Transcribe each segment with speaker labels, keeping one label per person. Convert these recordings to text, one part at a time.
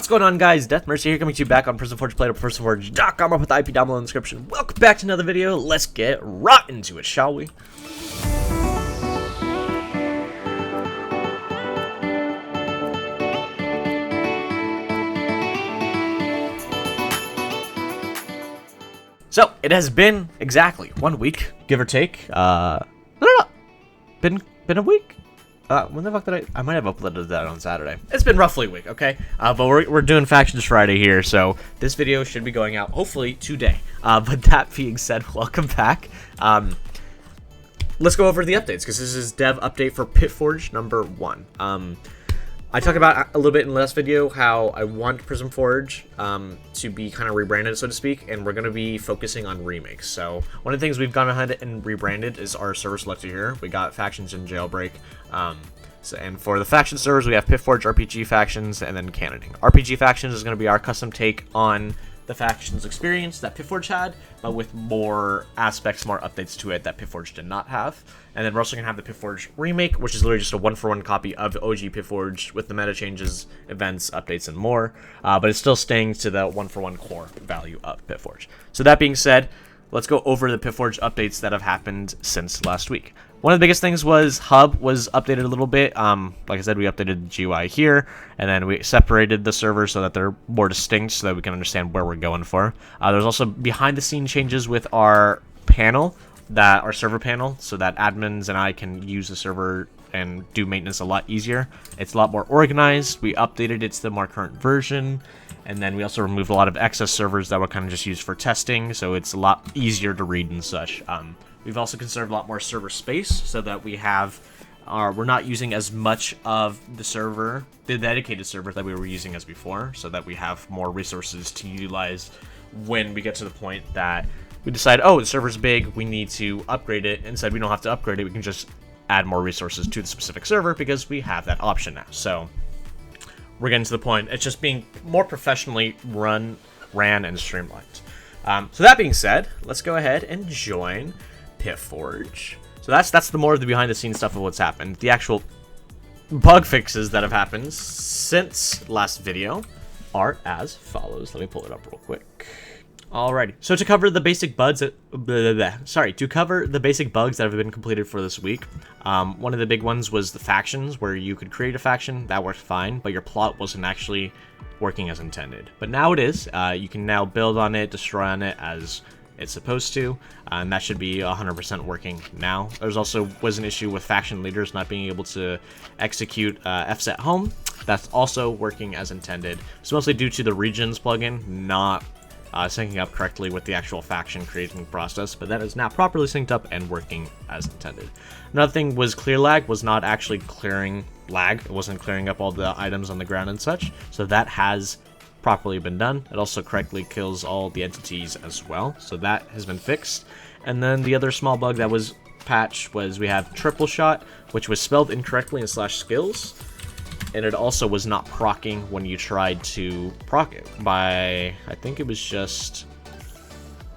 Speaker 1: What's going on, guys? DeathMercenary here, coming to you back on PrismForge. Play to PrismForge.com. I'll put the IP down below in the description. Welcome back to another video. Let's get right into it, shall we? So, it has been exactly 1 week, give or take. No. Been a week? When the fuck did I might have uploaded that on Saturday. It's been roughly a week, okay? But we're doing Factions Friday here, so this video should be going out hopefully today. But that being said, welcome back. Let's go over the updates, because this is dev update for Pitforge number 1. I talked about a little bit in the last video how I want PrismForge to be kind of rebranded, so to speak, and we're going to be focusing on remakes. So one of the things we've gone ahead and rebranded is our server selector here. We got factions and jailbreak. And for the faction servers, we have Pitforge, RPG factions, and then canoning. RPG factions is going to be our custom take on the factions experience that Pitforge had, but with more aspects, more updates to it that Pitforge did not have. And then we're also going to have the Pitforge remake, which is literally just a one-for-one copy of OG Pitforge with the meta changes, events, updates, and more. But it's still staying to the one-for-one core value of Pitforge. So that being said, let's go over the Pitforge updates that have happened since last week. One of the biggest things was Hub was updated a little bit. Like I said, we updated the GUI here, and then we separated the servers so that they're more distinct so that we can understand where we're going for. There's also behind-the-scene changes with our panel, our server panel, so that admins and I can use the server and do maintenance a lot easier. It's a lot more organized. We updated it to the more current version, and then we also removed a lot of excess servers that were kind of just used for testing, so it's a lot easier to read and such. We've also conserved a lot more server space so that we're not using as much of the dedicated server that we were using as before, so that we have more resources to utilize when we get to the point that we decide, oh, the server's big, we need to upgrade it. Instead, we don't have to upgrade it, we can just add more resources to the specific server because we have that option now. So we're getting to the point, it's just being more professionally ran and streamlined. So that being said, let's go ahead and join Pitforge. So that's the more of the behind the scenes stuff of what's happened. The actual bug fixes that have happened since last video are as follows. Let me pull it up real quick. Alrighty. So to cover the basic bugs that have been completed for this week, one of the big ones was the factions, where you could create a faction that worked fine, but your plot wasn't actually working as intended. But now it is. You can now build on it, destroy on it as it's supposed to, and that should be 100% working now. There's also was an issue with faction leaders not being able to execute FSET home. That's also working as intended. It's mostly due to the regions plugin not syncing up correctly with the actual faction creating process, but that is now properly synced up and working as intended. Another thing was clear lag was not actually clearing lag. It wasn't clearing up all the items on the ground and such, so that has properly been done. It also correctly kills all the entities as well, so that has been fixed. And then the other small bug that was patched was we have triple shot, which was spelled incorrectly in /skills, and it also was not proccing when you tried to proc it by, I think it was just,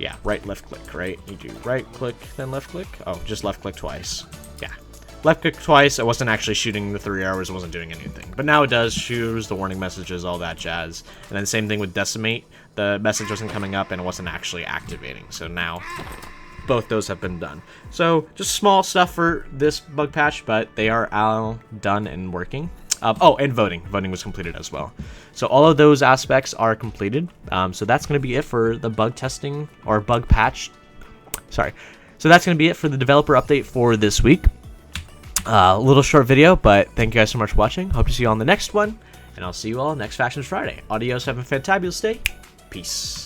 Speaker 1: yeah, left click, right? You do right click, then left click. Oh, just left click twice. Yeah. Left click twice, it wasn't actually shooting the 3 hours, it wasn't doing anything. But now it does, shoes, the warning messages, all that jazz. And then same thing with Decimate, the message wasn't coming up and it wasn't actually activating. So now, both those have been done. So, just small stuff for this bug patch, but they are all done and working. Oh, and voting. Voting was completed as well. So all of those aspects are completed. So that's going to be it for the bug testing, or bug patch. Sorry. So that's going to be it for the developer update for this week. A little short video, but thank you guys so much for watching. Hope to see you on the next one, and I'll see you all next Factions Friday. Adios, have a fantabulous day. Peace.